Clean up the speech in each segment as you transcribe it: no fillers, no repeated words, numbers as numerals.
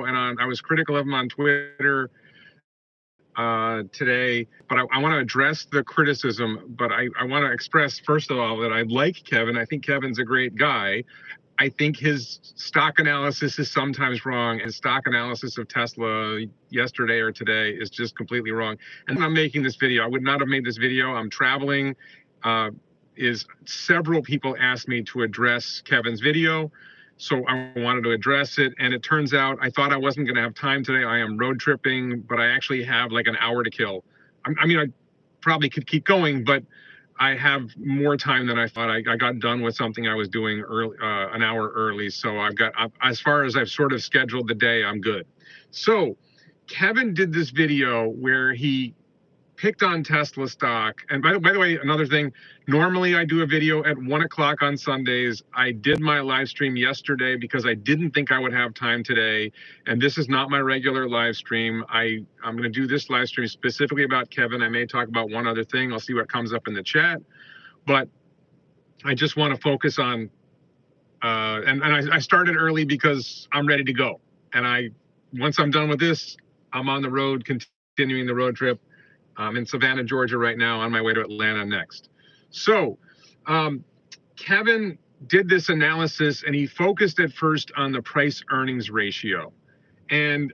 I was critical of him on Twitter today, but I want to address the criticism. But I want to express, first of all, that I like Kevin. I think Kevin's a great guy. I think his stock analysis is sometimes wrong, and stock analysis of Tesla yesterday or today is just completely wrong. And I'm making this video. I would not have made this video. I'm traveling. Several people asked me to address Kevin's video, so I wanted to address it. And it turns out I thought I wasn't going to have time today. I am road tripping, but I actually have like an hour to kill. I mean, I probably could keep going, but I have more time than I thought. I got done with something I was doing early, an hour early. So as far as I've sort of scheduled the day, I'm good. So Kevin did this video where he picked on Tesla stock. And by the way, another thing, normally I do a video at 1 o'clock on Sundays. I did my live stream yesterday because I didn't think I would have time today. And this is not my regular live stream. I'm going to do this live stream specifically about Kevin. I may talk about one other thing. I'll see what comes up in the chat. But I just want to focus on, I started early because I'm ready to go. And once I'm done with this, I'm on the road, continuing the road trip. I'm in Savannah, Georgia right now, on my way to Atlanta next. So Kevin did this analysis, and he focused at first on the price earnings ratio. And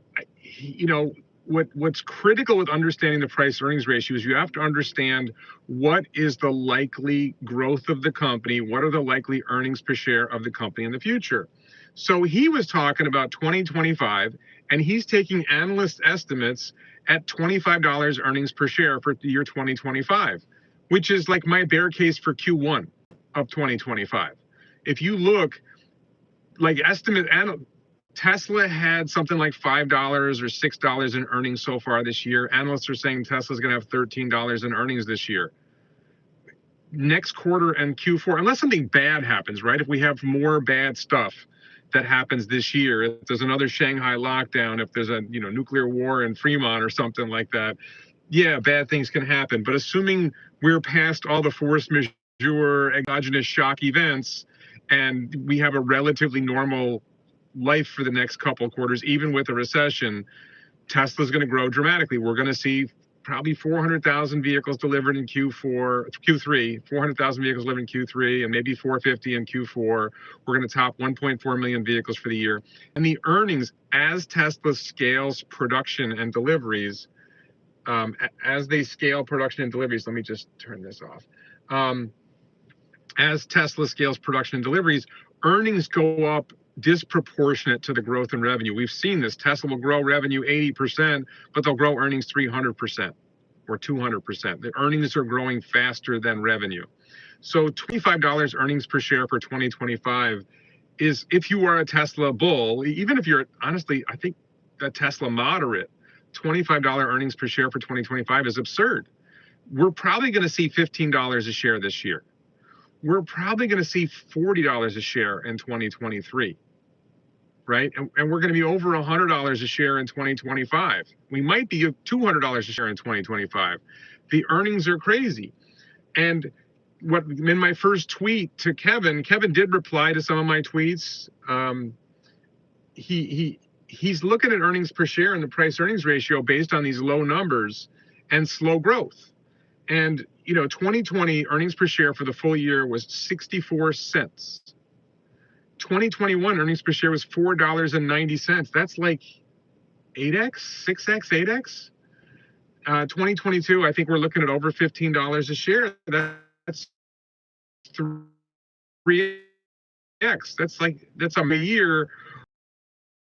what's critical with understanding the price earnings ratio is you have to understand what is the likely growth of the company, what are the likely earnings per share of the company in the future. So he was talking about 2025, and he's taking analyst estimates at $25 earnings per share for the year 2025, which is like my bear case for Q1 of 2025. If you look, like Tesla had something like $5 or $6 in earnings so far this year. Analysts are saying Tesla's going to have $13 in earnings this year. Next quarter and Q4, unless something bad happens, right? If we have more bad stuff that happens this year, if there's another Shanghai lockdown, if there's a nuclear war in Fremont or something like that, yeah, bad things can happen. But assuming we're past all the force majeure exogenous shock events and we have a relatively normal life for the next couple of quarters, even with a recession, Tesla's going to grow dramatically. We're going to see probably 400,000 vehicles delivered in Q3, 400,000 vehicles delivered in Q3, and maybe 450 in Q4. We're going to top 1.4 million vehicles for the year. And the earnings, as Tesla scales production and deliveries, as they scale production and deliveries, let me just turn this off. As Tesla scales production and deliveries, earnings go up disproportionate to the growth in revenue. We've seen this. Tesla will grow revenue 80%, but they'll grow earnings 300% or 200%. The earnings are growing faster than revenue. So $25 earnings per share for 2025 is, if you are a Tesla bull, even if you're, honestly, I think a Tesla moderate, $25 earnings per share for 2025 is absurd. We're probably going to see $15 a share this year. We're probably going to see $40 a share in 2023, right? And we're going to be over $100 a share in 2025. We might be $200 a share in 2025. The earnings are crazy. And in my first tweet to Kevin did reply to some of my tweets. He's looking at earnings per share and the price earnings ratio based on these low numbers and slow growth. And 2020 earnings per share for the full year was 64 cents. 2021 earnings per share was $4.90. That's like 8x, 6x, 8x. 2022, I think we're looking at over $15 a share. That's 3x. That's a year.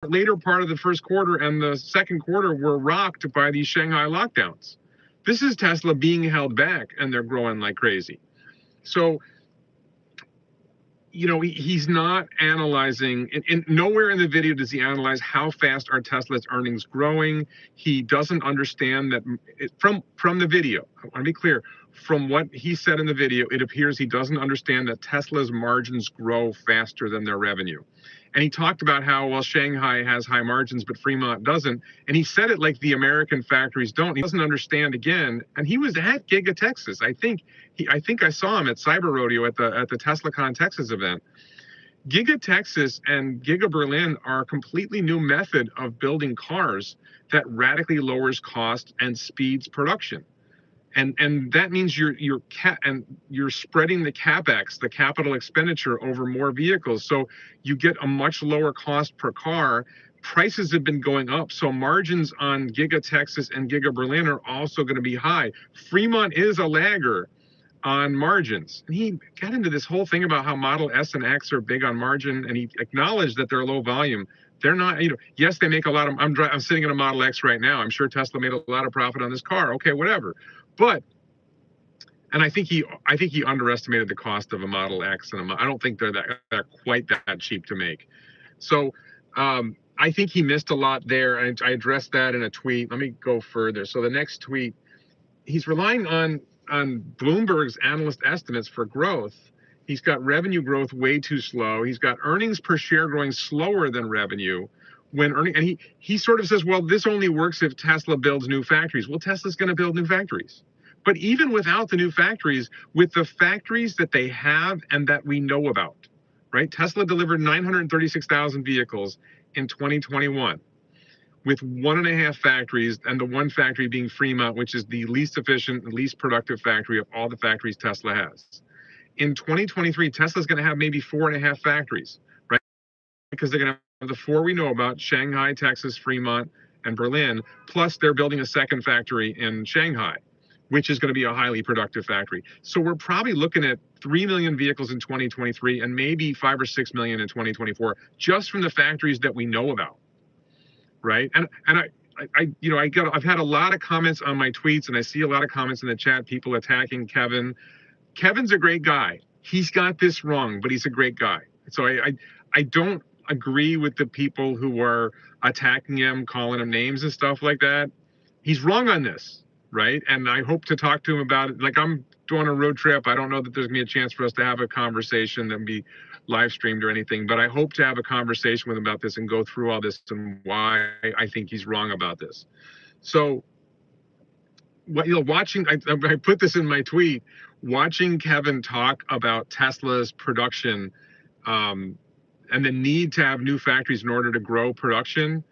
Later part of the first quarter and the second quarter were rocked by these Shanghai lockdowns. This is Tesla being held back, and they're growing like crazy. So, he's not analyzing, and nowhere in the video does he analyze how fast are Tesla's earnings growing. He doesn't understand that from the video. I want to be clear. From what he said in the video, it appears he doesn't understand that Tesla's margins grow faster than their revenue. And he talked about how, well, Shanghai has high margins, but Fremont doesn't. And he said it like the American factories don't. He doesn't understand, again. And he was at Giga Texas. I think I saw him at Cyber Rodeo at the TeslaCon Texas event. Giga Texas and Giga Berlin are a completely new method of building cars that radically lowers cost and speeds production. And that means you're spreading the capex, the capital expenditure, over more vehicles. So you get a much lower cost per car. Prices have been going up, so margins on Giga Texas and Giga Berlin are also going to be high. Fremont is a lagger on margins. And he got into this whole thing about how Model S and X are big on margin, and he acknowledged that they're low volume. They're not, yes, they make a lot of, I'm sitting in a Model X right now. I'm sure Tesla made a lot of profit on this car. Okay, whatever. But, and I think he underestimated the cost of a Model X, and I don't think they're quite that cheap to make. So I think he missed a lot there. And I addressed that in a tweet. Let me go further. So the next tweet, he's relying on Bloomberg's analyst estimates for growth. He's got revenue growth way too slow. He's got earnings per share growing slower than revenue. And he sort of says, well, this only works if Tesla builds new factories. Well, Tesla's going to build new factories. But even without the new factories, with the factories that they have and that we know about, right? Tesla delivered 936,000 vehicles in 2021. With 1.5 factories, and the one factory being Fremont, which is the least efficient, least productive factory of all the factories Tesla has. In 2023, Tesla's going to have maybe 4.5 factories, right? Because they're going to have the 4 we know about: Shanghai, Texas, Fremont, and Berlin. Plus, they're building a second factory in Shanghai, which is going to be a highly productive factory. So we're probably looking at 3 million vehicles in 2023 and maybe 5 or 6 million in 2024, just from the factories that we know about. Right. And I've had a lot of comments on my tweets, and I see a lot of comments in the chat, people attacking Kevin. Kevin's a great guy. He's got this wrong, but he's a great guy. So I don't agree with the people who are attacking him, calling him names and stuff like that. He's wrong on this. Right. And I hope to talk to him about it. Like, I'm doing a road trip. I don't know that there's gonna be a chance for us to have a conversation that be live streamed or anything, but I hope to have a conversation with him about this and go through all this and why I think he's wrong about this. So watching, I put this in my tweet, watching Kevin talk about Tesla's production and the need to have new factories in order to grow production.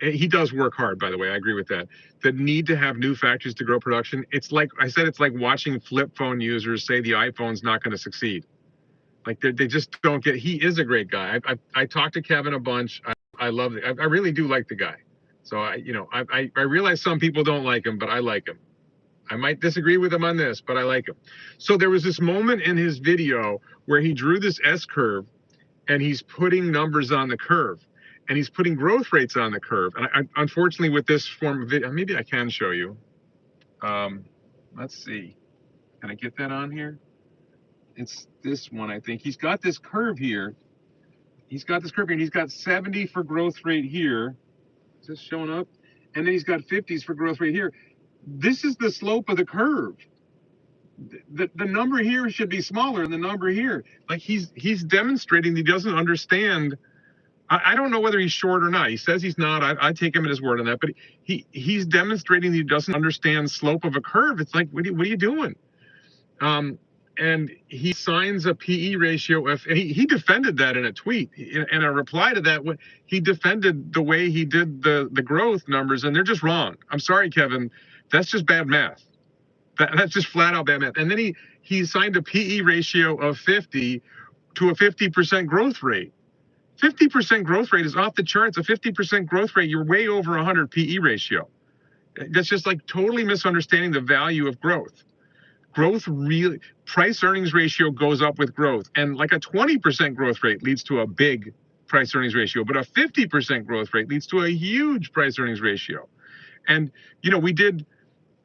He does work hard, by the way. I agree with that. The need to have new factories to grow production. It's like I said, it's like watching flip phone users say the iPhone's not going to succeed. Like they just don't get. He is a great guy. I talked to Kevin a bunch. I love it. I really do like the guy. So I realize some people don't like him, but I like him. I might disagree with him on this, but I like him. So there was this moment in his video where he drew this S curve, and he's putting numbers on the curve, and he's putting growth rates on the curve. And unfortunately, with this form of video, maybe I can show you. Let's see. Can I get that on here? It's this one, I think. He's got this curve here. He's got this curve here, and he's got 70 for growth rate here. Is this showing up? And then he's got 50s for growth rate here. This is the slope of the curve. The number here should be smaller than the number here. Like he's demonstrating he doesn't understand. I don't know whether he's short or not. He says he's not. I take him at his word on that. But he's demonstrating he doesn't understand slope of a curve. It's like, what are you doing? And he signs a PE ratio of, he defended that in a tweet. In a reply to that, he defended the way he did the growth numbers, and they're just wrong. I'm sorry, Kevin. That's just bad math. That's just flat out bad math. And then he signed a PE ratio of 50 to a 50% growth rate. 50% growth rate is off the charts. A 50% growth rate, you're way over 100 PE ratio. That's just like totally misunderstanding the value of growth. Growth really, price earnings ratio goes up with growth, and like a 20% growth rate leads to a big price earnings ratio, but a 50% growth rate leads to a huge price earnings ratio. And we did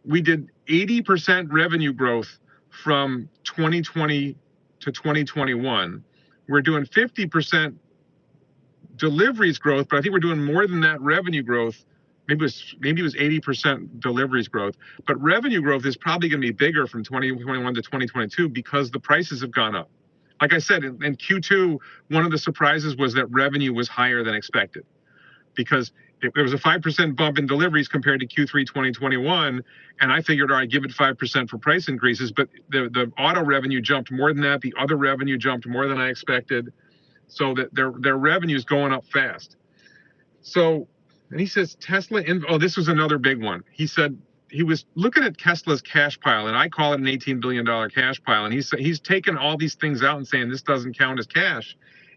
80% revenue growth from 2020 to 2021. We're doing 50% deliveries growth, but I think we're doing more than that revenue growth. Maybe it was 80% deliveries growth, but revenue growth is probably going to be bigger from 2021 to 2022 because the prices have gone up. Like I said, in Q2, one of the surprises was that revenue was higher than expected, because there was a 5% bump in deliveries compared to Q3 2021, and I figured, all right, give it 5% for price increases, but the auto revenue jumped more than that. The other revenue jumped more than I expected. so that their revenue is going up fast. So, and he says Tesla. Oh, this was another big one. He said he was looking at Tesla's cash pile, and I call it an $18 billion cash pile. And he's taken all these things out and saying this doesn't count as cash.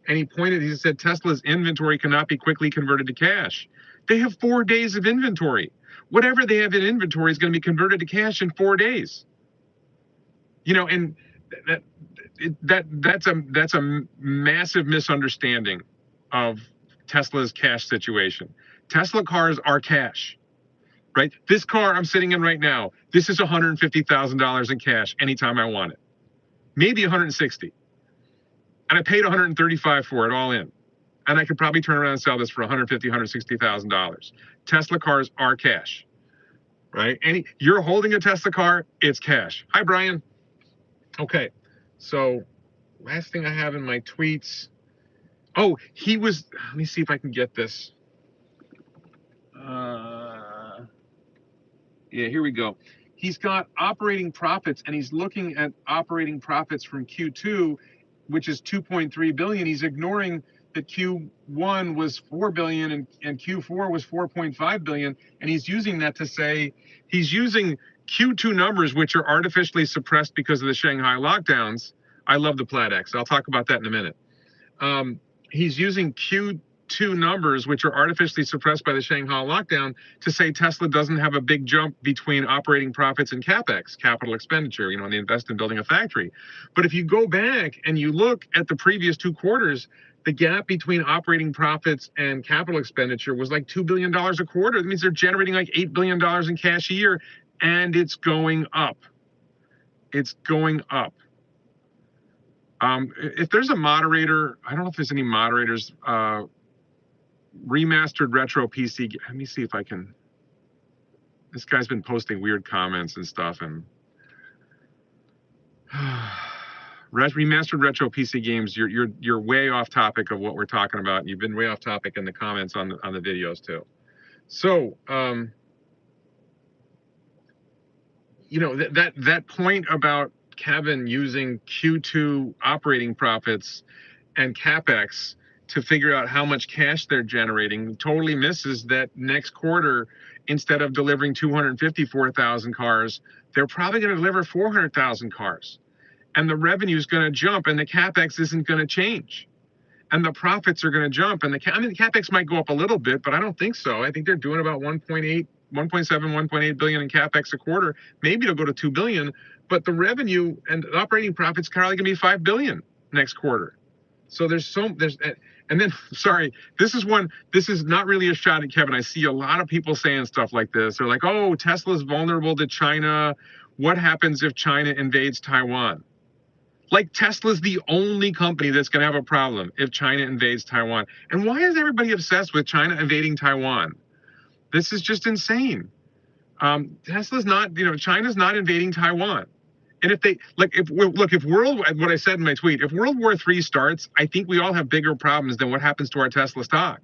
And he said Tesla's inventory cannot be quickly converted to cash. They have 4 days of inventory. Whatever they have in inventory is going to be converted to cash in 4 days. You know, and that's a massive misunderstanding of Tesla's cash situation. Tesla cars are cash, right? This car I'm sitting in right now, this is $150,000 in cash anytime I want it. Maybe 160. And I paid 135 for it all in. And I could probably turn around and sell this for $150,000, $160,000. Tesla cars are cash, right? You're holding a Tesla car, it's cash. Hi, Brian. Okay, so last thing I have in my tweets. Oh, let me see if I can get this. Yeah, here we go. He's got operating profits, and he's looking at operating profits from Q2, which is 2.3 billion. He's ignoring that Q1 was 4 billion and Q4 was 4.5 billion, and he's using that to say he's using Q2 numbers, which are artificially suppressed because of the Shanghai lockdowns. I love the Plaid X. I'll talk about that in a minute. He's using Q2 numbers, which are artificially suppressed by the Shanghai lockdown, to say Tesla doesn't have a big jump between operating profits and CapEx, capital expenditure, and they invest in building a factory. But if you go back and you look at the previous 2 quarters, the gap between operating profits and capital expenditure was like $2 billion a quarter. That means they're generating like $8 billion in cash a year, and it's going up. It's going up. If there's a moderator, I don't know if there's any moderators, remastered retro PC. Let me see if I can. This guy's been posting weird comments and stuff, and remastered retro PC games. You're way off topic of what we're talking about. You've been way off topic in the comments on the videos too. So that point about Kevin using Q2 operating profits and CapEx to figure out how much cash they're generating totally misses that next quarter, instead of delivering 254,000 cars, they're probably going to deliver 400,000 cars. And the revenue is going to jump, and the CapEx isn't going to change. And the profits are going to jump. And the CapEx might go up a little bit, but I don't think so. I think they're doing about 1.7, 1.8 billion in CapEx a quarter. Maybe it'll go to 2 billion, but the revenue and operating profits are probably going to be 5 billion next quarter. So and then, sorry, this is not really a shot at Kevin. I see a lot of people saying stuff like this. They're like, oh, Tesla's vulnerable to China. What happens if China invades Taiwan? Like, Tesla's the only company that's going to have a problem if China invades Taiwan. And why is everybody obsessed with China invading Taiwan? This is just insane. China's not invading Taiwan. And what I said in my tweet, if World War III starts, I think we all have bigger problems than what happens to our Tesla stock,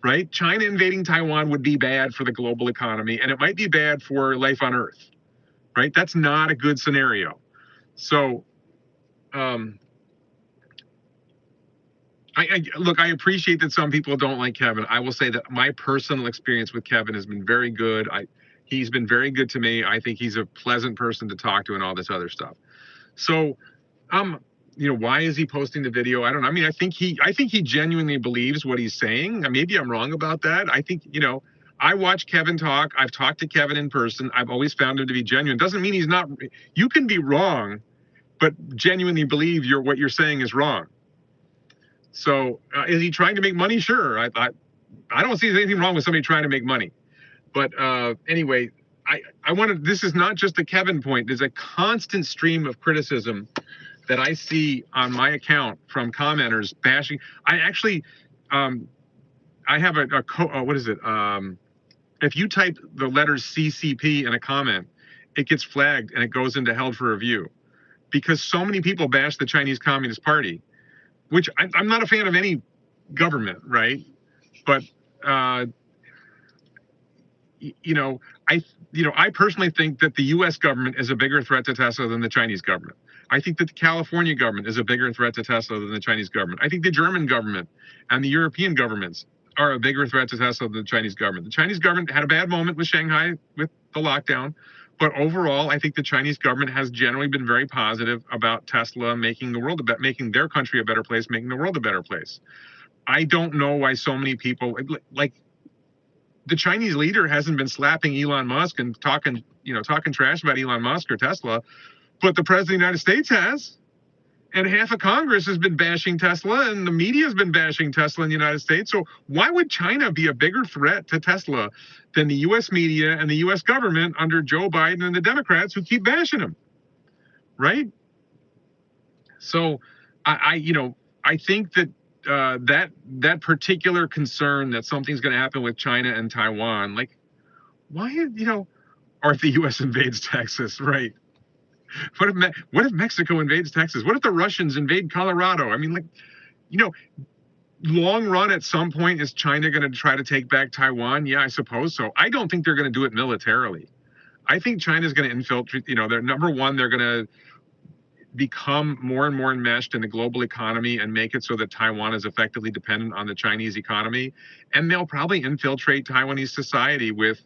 right? China invading Taiwan would be bad for the global economy, and it might be bad for life on Earth, right? That's not a good scenario. So, I appreciate that some people don't like Kevin. I will say that my personal experience with Kevin has been very good. He's been very good to me. I think he's a pleasant person to talk to and all this other stuff. So, why is he posting the video? I don't know. I mean, I think he genuinely believes what he's saying. Maybe I'm wrong about that. I think, I watch Kevin talk. I've talked to Kevin in person. I've always found him to be genuine. Doesn't mean he's not. You can be wrong, but genuinely believe what you're saying is wrong. So, is he trying to make money? Sure. I don't see anything wrong with somebody trying to make money. But anyway, this is not just a Kevin point. There's a constant stream of criticism that I see on my account from commenters bashing. I actually, I have what is it? If you type the letters CCP in a comment, it gets flagged and it goes into held for review, because so many people bash the Chinese Communist Party, which I'm not a fan of any government, right? But I personally think that the U.S. government is a bigger threat to Tesla than the Chinese government. I think that the California government is a bigger threat to Tesla than the Chinese government. I think the German government and the European governments are a bigger threat to Tesla than the Chinese government. The Chinese government had a bad moment with Shanghai with the lockdown, but overall, I think the Chinese government has generally been very positive about Tesla making the world making their country a better place, making the world a better place. I don't know why so many people like the Chinese leader hasn't been slapping Elon Musk and talking trash about Elon Musk or Tesla, but the president of the United States has. And half of Congress has been bashing Tesla, and the media has been bashing Tesla in the United States. So why would China be a bigger threat to Tesla than the U.S. media and the U.S. government under Joe Biden and the Democrats who keep bashing him, right? So I think that that particular concern that something's going to happen with China and Taiwan, like, why, or if the U.S. invades Texas, right? What if Mexico invades Texas? What if the Russians invade Colorado? I mean, long run at some point, is China going to try to take back Taiwan? Yeah, I suppose so. I don't think they're going to do it militarily. I think China's going to infiltrate, they're number one, they're going to become more and more enmeshed in the global economy and make it so that Taiwan is effectively dependent on the Chinese economy. And they'll probably infiltrate Taiwanese society with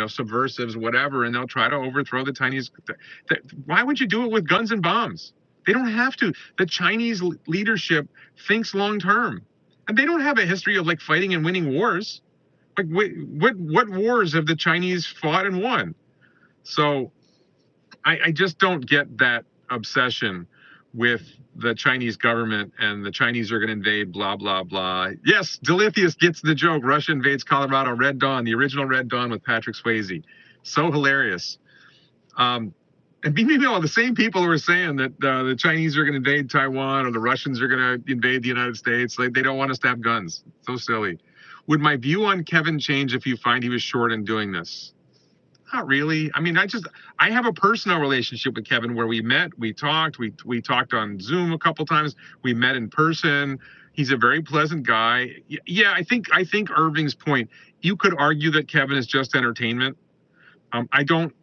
subversives, whatever, and they'll try to overthrow the Chinese. Why would you do it with guns and bombs? They don't have to. The Chinese leadership thinks long term, and they don't have a history of fighting and winning wars. Like, what wars have the Chinese fought and won? So I just don't get that obsession with the Chinese government and the Chinese are going to invade, blah, blah, blah. Yes, Delithius gets the joke. Russia invades Colorado, Red Dawn, the original Red Dawn with Patrick Swayze. So hilarious. And meanwhile, the same people who are saying that the Chinese are going to invade Taiwan or the Russians are going to invade the United States, they don't want us to have guns. So silly. Would my view on Kevin change if you find he was short in doing this? Not really. I mean, I have a personal relationship with Kevin where we met, we talked on Zoom a couple times, we met in person. He's a very pleasant guy. Yeah, I think Irving's point, you could argue that Kevin is just entertainment. I don't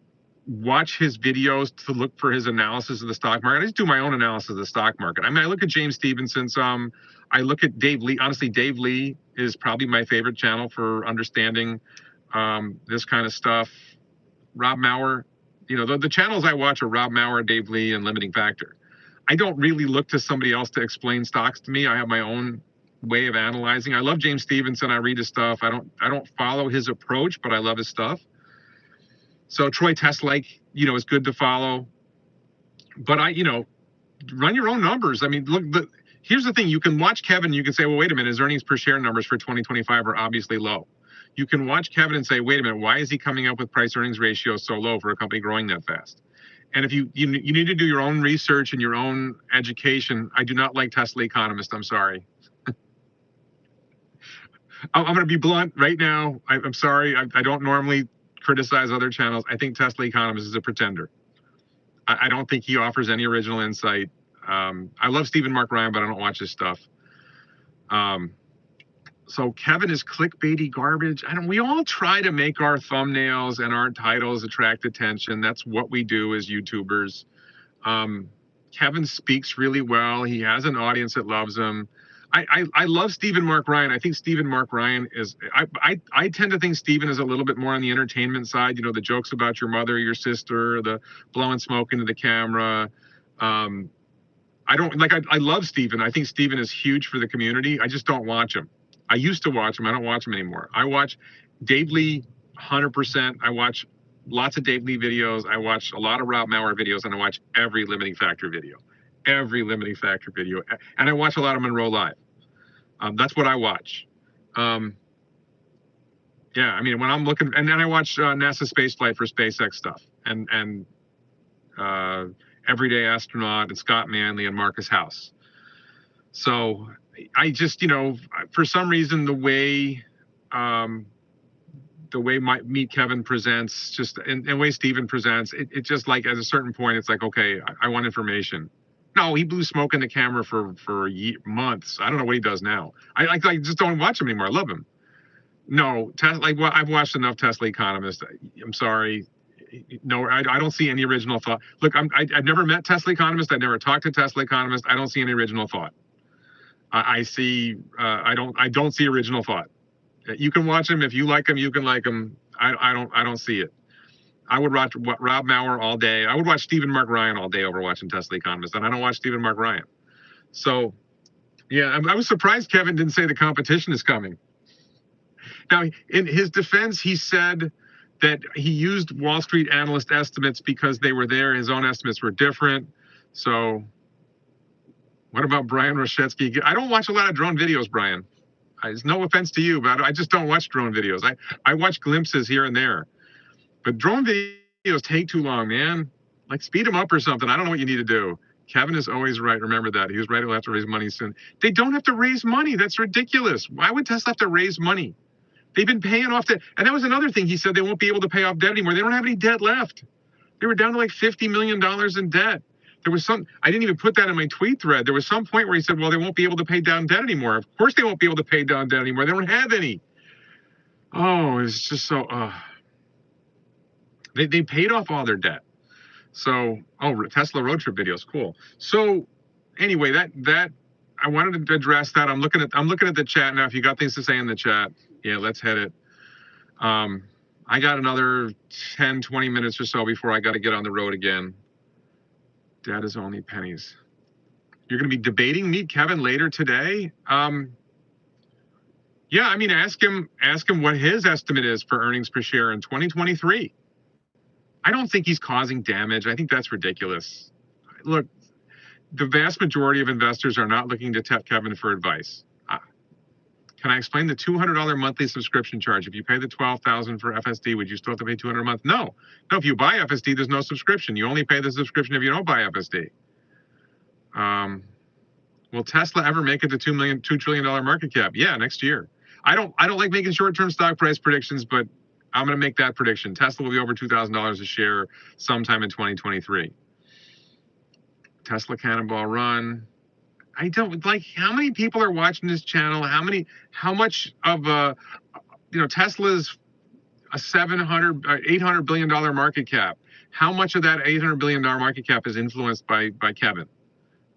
watch his videos to look for his analysis of the stock market. I just do my own analysis of the stock market. I mean, I look at James Stevenson some. I look at Dave Lee. Honestly, Dave Lee is probably my favorite channel for understanding this kind of stuff. Rob Maurer, the channels I watch are Rob Maurer, Dave Lee, and Limiting Factor. I don't really look to somebody else to explain stocks to me. I have my own way of analyzing. I love James Stevenson. I read his stuff. I don't follow his approach, but I love his stuff. So Troy Teslake, is good to follow. But run your own numbers. I mean, look, here's the thing. You can watch Kevin. You can say, well, wait a minute, his earnings per share numbers for 2025 are obviously low. You can watch Kevin and say, wait a minute, why is he coming up with price earnings ratio so low for a company growing that fast? And if you need to do your own research and your own education. I do not like Tesla Economist. I'm sorry. I'm going to be blunt right now. I'm sorry. I don't normally criticize other channels. I think Tesla Economist is a pretender. I don't think he offers any original insight. I love Stephen Mark Ryan, but I don't watch his stuff. So Kevin is clickbaity garbage. We all try to make our thumbnails and our titles attract attention. That's what we do as YouTubers. Kevin speaks really well. He has an audience that loves him. I love Stephen Mark Ryan. I think Stephen Mark Ryan is, I tend to think Stephen is a little bit more on the entertainment side. The jokes about your mother, your sister, the blowing smoke into the camera. I love Stephen. I think Stephen is huge for the community. I just don't watch him. I used to watch him. I don't watch him anymore. I watch Dave Lee 100%. I watch lots of Dave Lee videos. I watch a lot of Rob Maurer videos, and I watch every Limiting Factor video. And I watch a lot of Monroe Live. That's what I watch. Yeah, I mean, when I'm looking, and then I watch NASA Spaceflight for SpaceX stuff, and Everyday Astronaut, and Scott Manley, and Marcus House. So I just, for some reason, the way Meet Kevin presents, just and the way Stephen presents, it just at a certain point, it's like, okay, I want information. No, he blew smoke in the camera for months. I don't know what he does now. I just don't watch him anymore. I love him. No, I've watched enough Tesla Economist. I'm sorry. No, I don't see any original thought. Look, I've never met Tesla economist. I've never talked to Tesla economist. I don't see any original thought. I see. I don't see original thought. You can watch them if you like them. You can like them. I don't see it. I would watch Rob Maurer all day. I would watch Stephen Mark Ryan all day over watching Tesla economist, and I don't watch Stephen Mark Ryan. So, yeah, I was surprised Kevin didn't say the competition is coming. Now, in his defense, he said that he used Wall Street analyst estimates because they were there. His own estimates were different. So what about Brian Roshetsky? I don't watch a lot of drone videos, Brian. It's no offense to you, but I just don't watch drone videos. I watch glimpses here and there. But drone videos take too long, man. Like, speed them up or something. I don't know what you need to do. Kevin is always right. Remember that. He was right. He'll have to raise money soon. They don't have to raise money. That's ridiculous. Why would Tesla have to raise money? They've been paying off debt. And that was another thing. He said they won't be able to pay off debt anymore. They don't have any debt left. They were down to like $50 million in debt. There was I didn't even put that in my tweet thread. There was some point where he said, well, they won't be able to pay down debt anymore. Of course they won't be able to pay down debt anymore. They don't have any. Oh, it's just so, they paid off all their debt. So, Tesla road trip videos, cool. So anyway, that I wanted to address that. I'm looking at the chat now. If you got things to say in the chat, yeah, let's hit it. I got another 10, 20 minutes or so before I got to get on the road again. Debt is only pennies. You're going to be debating Meet Kevin later today? Yeah, I mean, ask him what his estimate is for earnings per share in 2023. I don't think he's causing damage. I think that's ridiculous. Look, the vast majority of investors are not looking to Kevin for advice. Can I explain the $200 monthly subscription charge? If you pay the $12,000 for FSD, would you still have to pay $200 a month? No. No, if you buy FSD, there's no subscription. You only pay the subscription if you don't buy FSD. Will Tesla ever make it to $2 trillion market cap? Yeah, next year. I don't like making short-term stock price predictions, but I'm going to make that prediction. Tesla will be over $2,000 a share sometime in 2023. Tesla Cannonball Run. I don't like, how many people are watching this channel? How much of Tesla's a $800 billion market cap. How much of that $800 billion market cap is influenced by Kevin,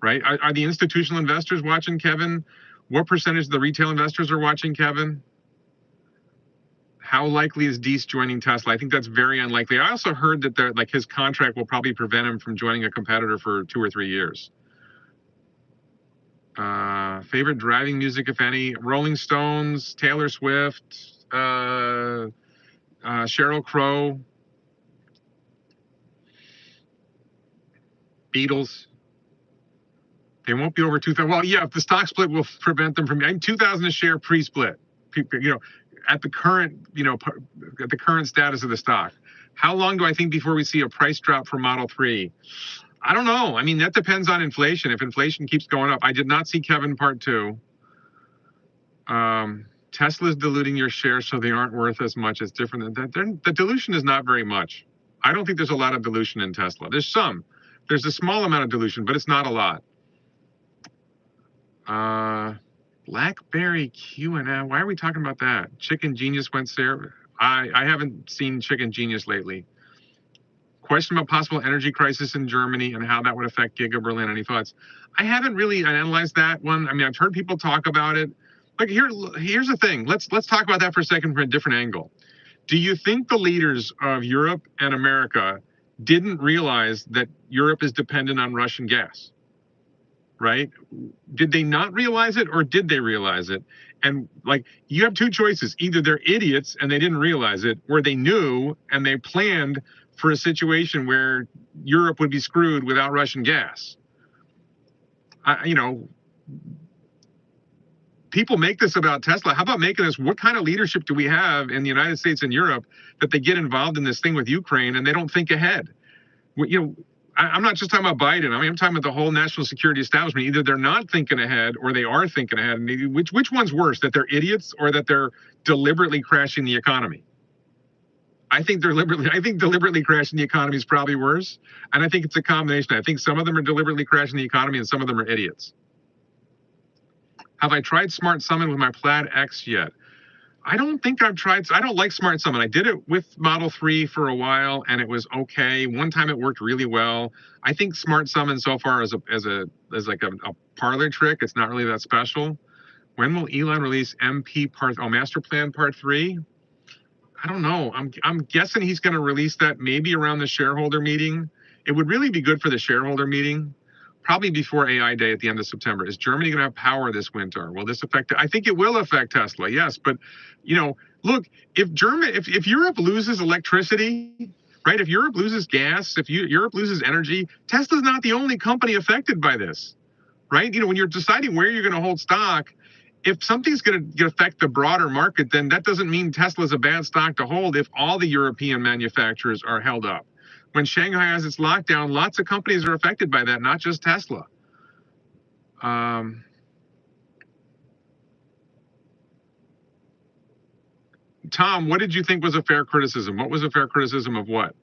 right? Are the institutional investors watching Kevin? What percentage of the retail investors are watching Kevin? How likely is Deese joining Tesla? I think that's very unlikely. I also heard that his contract will probably prevent him from joining a competitor for 2 or 3 years. Favorite driving music, if any? Rolling Stones, Taylor Swift, Sheryl Crow, Beatles. They won't be over 2,000. Well, yeah, if the stock split will prevent them from, 2,000 a share pre-split. At the current, at the current status of the stock. How long do I think before we see a price drop for Model 3? I don't know. I mean, that depends on inflation. If inflation keeps going up, I did not see Kevin part 2. Tesla's diluting your shares so they aren't worth as much. It's different. The dilution is not very much. I don't think there's a lot of dilution in Tesla. There's some. There's a small amount of dilution, but it's not a lot. BlackBerry Q&A. Why are we talking about that? Chicken Genius went there. I haven't seen Chicken Genius lately. Question about possible energy crisis in Germany and how that would affect Giga Berlin. Any thoughts? I haven't really analyzed that one. I mean, I've heard people talk about it. Like, here's the thing. Let's talk about that for a second from a different angle. Do you think the leaders of Europe and America didn't realize that Europe is dependent on Russian gas? Right? Did they not realize it, or did they realize it? And you have two choices. Either they're idiots and they didn't realize it, or they knew and they planned for a situation where Europe would be screwed without Russian gas. People make this about Tesla. How about making this, what kind of leadership do we have in the United States and Europe that they get involved in this thing with Ukraine and they don't think ahead? I'm not just talking about Biden. I mean, I'm talking about the whole national security establishment. Either they're not thinking ahead or they are thinking ahead. And which one's worse, that they're idiots or that they're deliberately crashing the economy? I think deliberately crashing the economy is probably worse. And I think it's a combination. I think some of them are deliberately crashing the economy and some of them are idiots. Have I tried Smart Summon with my Plaid X yet? I don't think I've tried. I don't like Smart Summon. I did it with Model 3 for a while, and it was okay. One time it worked really well. I think Smart Summon so far is like a parlor trick. It's not really that special. When will Elon release Master Plan Part 3? I don't know. I'm guessing he's going to release that maybe around the shareholder meeting. It would really be good for the shareholder meeting, probably before AI Day at the end of September. Is Germany going to have power this winter? Will this affect? I think it will affect Tesla. Yes, but look, if Europe loses electricity, right? If Europe loses gas, if Europe loses energy, Tesla's not the only company affected by this, right? When you're deciding where you're going to hold stock, if something's going to affect the broader market, then that doesn't mean Tesla's a bad stock to hold if all the European manufacturers are held up. When Shanghai has its lockdown, lots of companies are affected by that, not just Tesla. Tom, what did you think was a fair criticism? What was a fair criticism of what?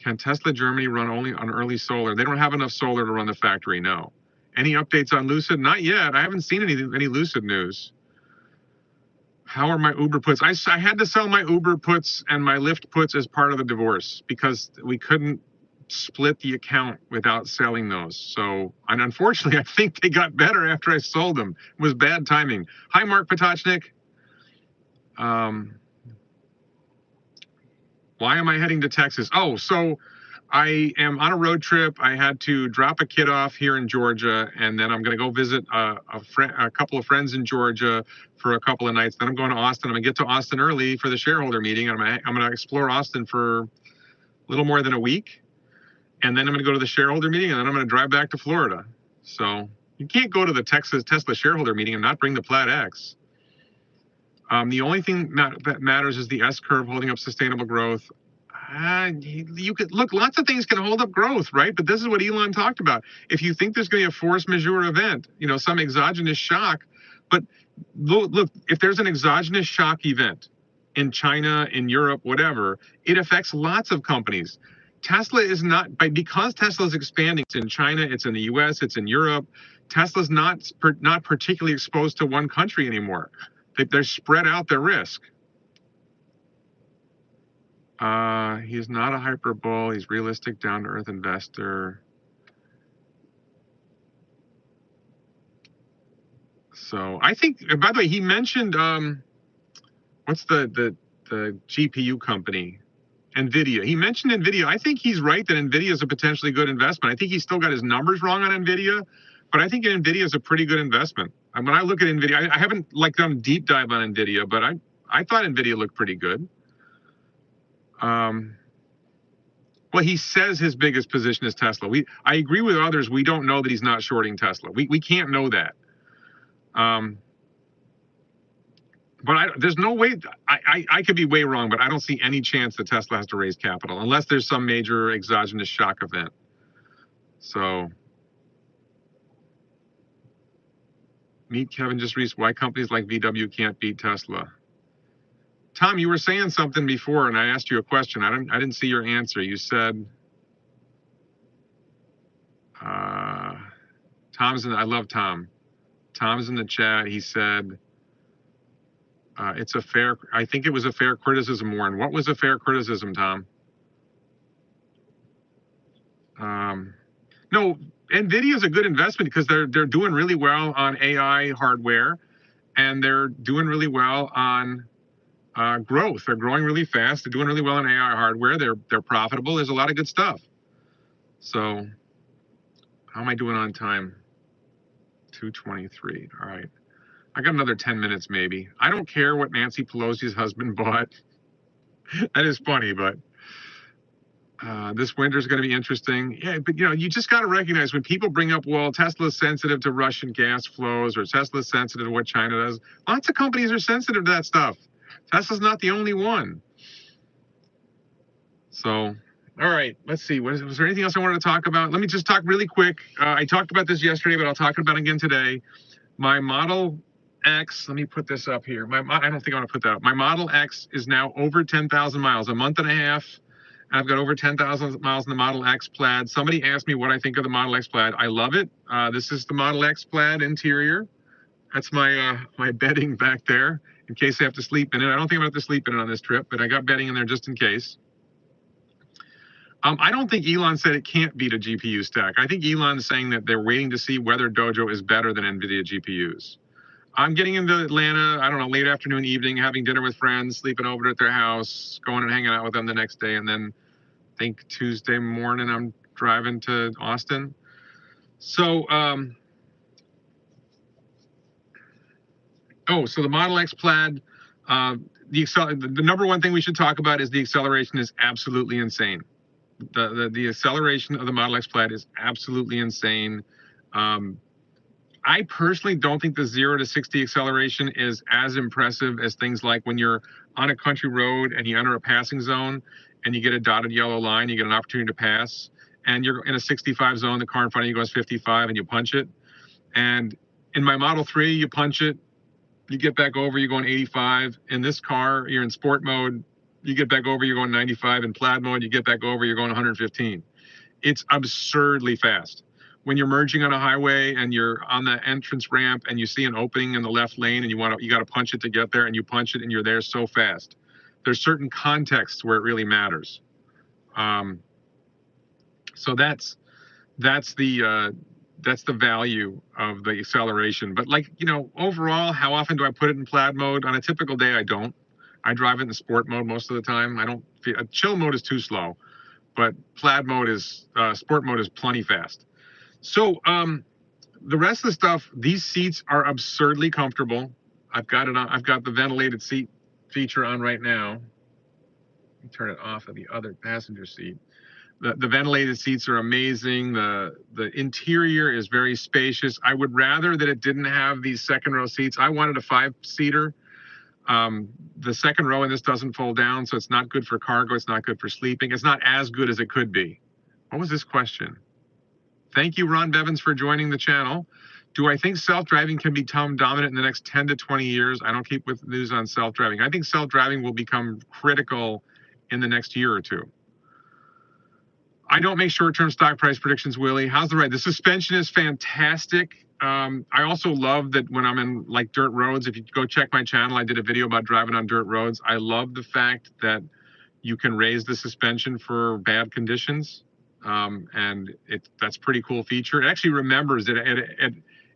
Can Tesla Germany run only on early solar? They don't have enough solar to run the factory, no. Any updates on Lucid? Not yet. I haven't seen any Lucid news. How are my Uber puts? I had to sell my Uber puts and my Lyft puts as part of the divorce because we couldn't split the account without selling those. So, and unfortunately, I think they got better after I sold them. It was bad timing. Hi, Mark Potocnik. Why am I heading to Texas? Oh, so I am on a road trip. I had to drop a kid off here in Georgia, and then I'm going to go visit a couple of friends in Georgia for a couple of nights. Then I'm going to Austin. I'm going to get to Austin early for the shareholder meeting. I'm going to explore Austin for a little more than a week. And then I'm going to go to the shareholder meeting, and then I'm going to drive back to Florida. So you can't go to the Texas Tesla shareholder meeting and not bring the Plaid X. The only thing that matters is the S-curve holding up sustainable growth. You could look, lots of things can hold up growth, right? But this is what Elon talked about. If you think there's going to be a force majeure event, some exogenous shock, but look, if there's an exogenous shock event in China, in Europe, whatever, it affects lots of companies. Tesla is not, because Tesla is expanding. It's in China, it's in the US, it's in Europe. Tesla's not particularly exposed to one country anymore. They're spread out their risk. He's not a hyperbole. He's realistic, down-to-earth investor. So I think, by the way, he mentioned, what's the GPU company? NVIDIA. He mentioned NVIDIA. I think he's right that NVIDIA is a potentially good investment. I think he's still got his numbers wrong on NVIDIA, but I think NVIDIA is a pretty good investment. And when I look at NVIDIA, I haven't done a deep dive on NVIDIA, but I thought NVIDIA looked pretty good. Well, he says his biggest position is Tesla. I agree with others. We don't know that he's not shorting Tesla. We can't know that. But there's no way. I could be way wrong, but I don't see any chance that Tesla has to raise capital unless there's some major exogenous shock event. So, meet Kevin just reached why companies like VW can't beat Tesla. Tom, you were saying something before, and I asked you a question. I didn't see your answer. You said, I love Tom. Tom's in the chat. He said, I think it was a fair criticism, Warren. What was a fair criticism, Tom? No, NVIDIA is a good investment because they're doing really well on AI hardware, and they're doing really well on growth. They're growing really fast. They're doing really well in AI hardware. They're profitable. There's a lot of good stuff. So, how am I doing on time? 2:23. All right. I got another 10 minutes maybe. I don't care what Nancy Pelosi's husband bought. That is funny, but this winter is going to be interesting. Yeah, but you just got to recognize when people bring up, well, Tesla's sensitive to Russian gas flows or Tesla's sensitive to what China does. Lots of companies are sensitive to that stuff. Tesla's not the only one. So, all right, let's see. Was there anything else I wanted to talk about? Let me just talk really quick. I talked about this yesterday, but I'll talk about it again today. My Model X, let me put this up here. I don't think I want to put that up. My Model X is now over 10,000 miles, a month and a half. I've got over 10,000 miles in the Model X Plaid. Somebody asked me what I think of the Model X Plaid. I love it. This is the Model X Plaid interior. That's my bedding back there. in case I have to sleep in it. I don't think I'm going to have to sleep in it on this trip, but I got bedding in there just in case. I don't think Elon said it can't beat a GPU stack. I think Elon's saying that they're waiting to see whether Dojo is better than NVIDIA GPUs. I'm getting into Atlanta, I don't know, late afternoon, evening, having dinner with friends, sleeping over at their house, going and hanging out with them the next day, and then I think Tuesday morning I'm driving to Austin. So, so the Model X Plaid, the number one thing we should talk about is the acceleration is absolutely insane. The acceleration of the Model X Plaid is absolutely insane. I personally don't think the 0 to 60 acceleration is as impressive as things like when you're on a country road and you enter a passing zone and you get a dotted yellow line, you get an opportunity to pass, and you're in a 65 zone, the car in front of you goes 55 and you punch it. And in my Model 3, you punch it, you get back over, you're going 85. In this car, you're in sport mode, you get back over, you're going 95. In Plaid mode, you get back over, you're going 115. It's absurdly fast. When you're merging on a highway and you're on the entrance ramp and you see an opening in the left lane and you got to punch it to get there, and you punch it and you're there so fast. There's certain contexts where it really matters. So that's the value of the acceleration. But overall, how often do I put it in Plaid mode? On a typical day, I don't. I drive it in sport mode most of the time. I don't. Chill mode is too slow, but Plaid mode is sport mode is plenty fast. So the rest of the stuff, these seats are absurdly comfortable. I've got it on. I've got the ventilated seat feature on right now. Let me turn it off of the other passenger seat. The ventilated seats are amazing. The interior is very spacious. I would rather that it didn't have these second row seats. I wanted a 5-seater. The second row in this doesn't fold down, so it's not good for cargo. It's not good for sleeping. It's not as good as it could be. What was this question? Thank you, Ron Bevins, for joining the channel. Do I think self-driving can become dominant in the next 10 to 20 years? I don't keep with news on self-driving. I think self-driving will become critical in the next year or two. I don't make short-term stock price predictions, Willie. How's the ride? The suspension is fantastic. I also love that when I'm in like dirt roads, if you go check my channel, I did a video about driving on dirt roads. I love the fact that you can raise the suspension for bad conditions. And that's a pretty cool feature. It actually remembers it.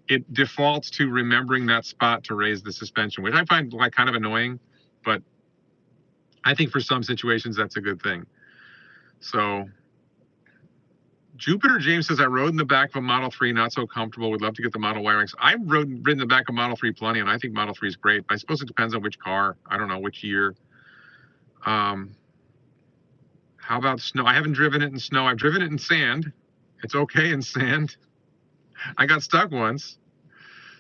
It defaults to remembering that spot to raise the suspension, which I find like kind of annoying, but I think for some situations that's a good thing. So Jupiter James says, I rode in the back of a Model 3, not so comfortable. Would love to get the Model Y. I've ridden in the back of Model 3 plenty, and I think Model 3 is great. I suppose it depends on which car. I don't know which year. How about snow? I haven't driven it in snow. I've driven it in sand. It's okay in sand. I got stuck once.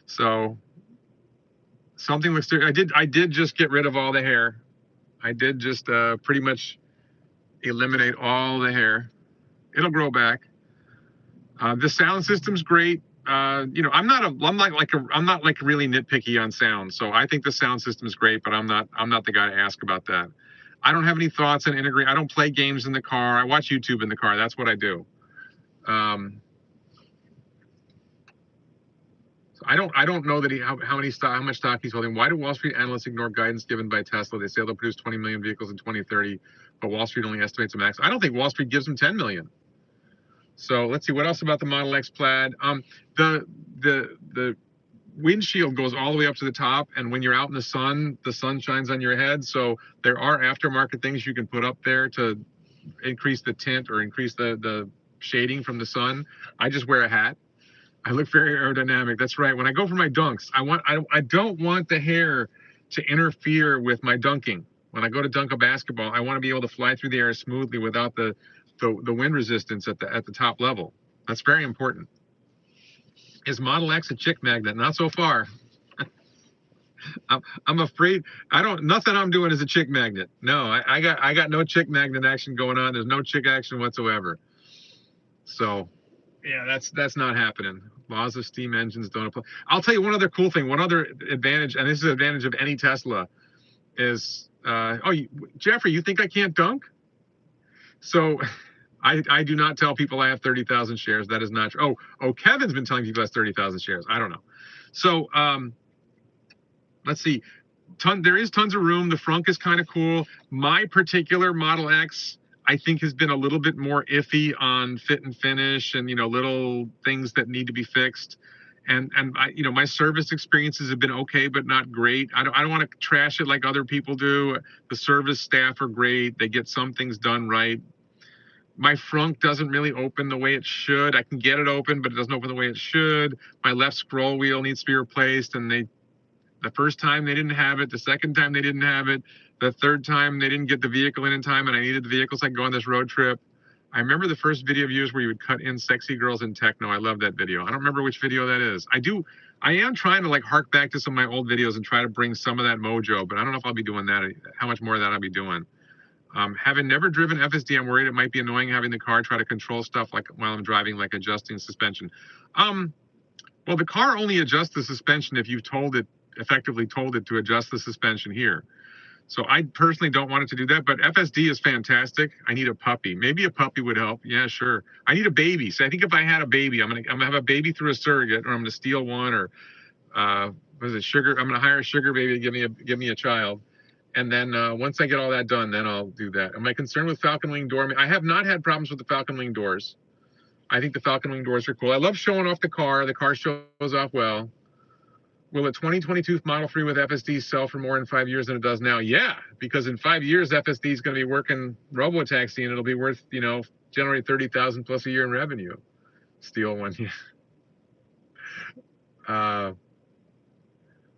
So something looks different. I did just get rid of all the hair. I did just pretty much eliminate all the hair. It'll grow back. The sound system's great. I'm not really nitpicky on sound. So I think the sound system's great, but I'm not the guy to ask about that. I don't have any thoughts on integrating. I don't play games in the car. I watch YouTube in the car. That's what I do. So I don't know that how much stock he's holding. Why do Wall Street analysts ignore guidance given by Tesla? They say they'll produce 20 million vehicles in 2030, but Wall Street only estimates a max. I don't think Wall Street gives them 10 million. So let's see what else about the Model X Plaid. The windshield goes all the way up to the top, and when you're out in the sun shines on your head. So there are aftermarket things you can put up there to increase the tint or increase the shading from the sun. I just wear a hat. I look very aerodynamic. That's right. When I go for my dunks, I don't want the hair to interfere with my dunking. When I go to dunk a basketball, I want to be able to fly through the air smoothly without the wind resistance at the top level. That's very important. Is Model X a chick magnet? Not so far. I'm afraid nothing I'm doing is a chick magnet. No, I got no chick magnet action going on. There's no chick action whatsoever. So yeah, that's not happening. Laws of steam engines don't apply. I'll tell you one other cool thing. One other advantage, and this is an advantage of any Tesla, is Jeffrey, you think I can't dunk? So I do not tell people I have 30,000 shares. That is not true. Oh, Kevin's been telling people he has 30,000 shares. I don't know. So let's see. There is tons of room. The frunk is kind of cool. My particular Model X, I think, has been a little bit more iffy on fit and finish and, little things that need to be fixed. And I, my service experiences have been okay, but not great. I don't want to trash it like other people do. The service staff are great. They get some things done right. My frunk doesn't really open the way it should. I can get it open, but it doesn't open the way it should. My left scroll wheel needs to be replaced, and the first time they didn't have it, the second time they didn't have it, the third time they didn't get the vehicle in time, and I needed the vehicle so I could go on this road trip. I remember the first video of yours where you would cut in sexy girls in techno. I love that video. I don't remember which video that is. I am trying to hark back to some of my old videos and try to bring some of that mojo, but I don't know if I'll be doing that, how much more of that I'll be doing. Having never driven FSD, I'm worried it might be annoying having the car try to control stuff while I'm driving, like adjusting suspension. Well, the car only adjusts the suspension if you've effectively told it to adjust the suspension here. So I personally don't want it to do that, but FSD is fantastic. I need a puppy. Maybe a puppy would help. Yeah, sure. I need a baby. So I think if I had a baby, I'm gonna have a baby through a surrogate, or I'm gonna steal one, or what is it, sugar? I'm gonna hire a sugar baby to give me a child. And then once I get all that done, then I'll do that. Am I concerned with Falcon Wing door? I have not had problems with the Falcon Wing doors. I think the Falcon Wing doors are cool. I love showing off the car. The car shows off well. Will a 2022 Model 3 with FSD sell for more in 5 years than it does now? Yeah, because in 5 years, FSD is going to be working robo-taxi, and it'll be worth, generate 30,000 plus a year in revenue. Steal one. All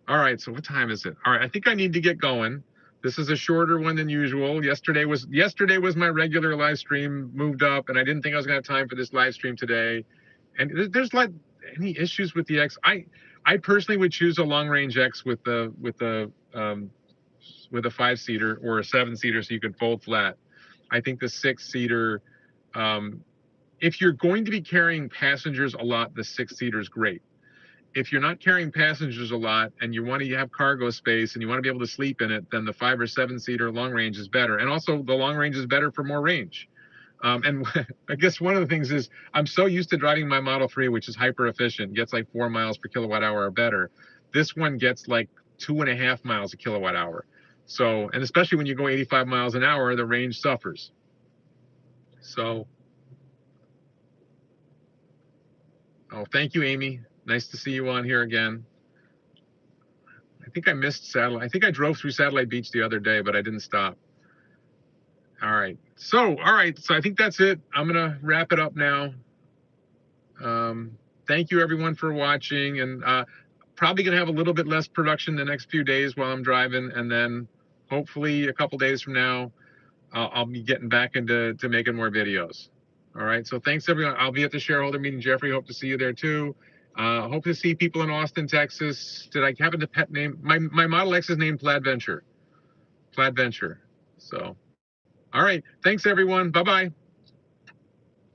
right, so what time is it? All right, I think I need to get going. This is a shorter one than usual. Yesterday was my regular live stream moved up, and I didn't think I was going to have time for this live stream today. And there's any issues with the X. I personally would choose a long range X with a 5-seater or a 7-seater so you can fold flat. I think the 6-seater, if you're going to be carrying passengers a lot, the 6-seater is great. If you're not carrying passengers a lot and you want to have cargo space and you want to be able to sleep in it, then the 5 or 7-seater long range is better. And also the long range is better for more range. And I guess one of the things is I'm so used to driving my Model 3, which is hyper efficient, gets like 4 miles per kilowatt hour or better. This one gets like 2.5 miles a kilowatt hour. So, and especially when you go 85 miles an hour, the range suffers. So, oh, thank you, Amy. Nice to see you on here again. I think I missed Satellite. I think I drove through Satellite Beach the other day, but I didn't stop. All right. So I think that's it. I'm going to wrap it up now. Thank you, everyone, for watching. And probably going to have a little bit less production the next few days while I'm driving. And then hopefully a couple days from now, I'll be getting back into making more videos. All right. So thanks, everyone. I'll be at the shareholder meeting. Jeffrey, hope to see you there, too. Hope to see people in Austin, Texas. Did I happen to pet name? My Model X is named Plaid Venture. So, all right. Thanks, everyone. Bye-bye.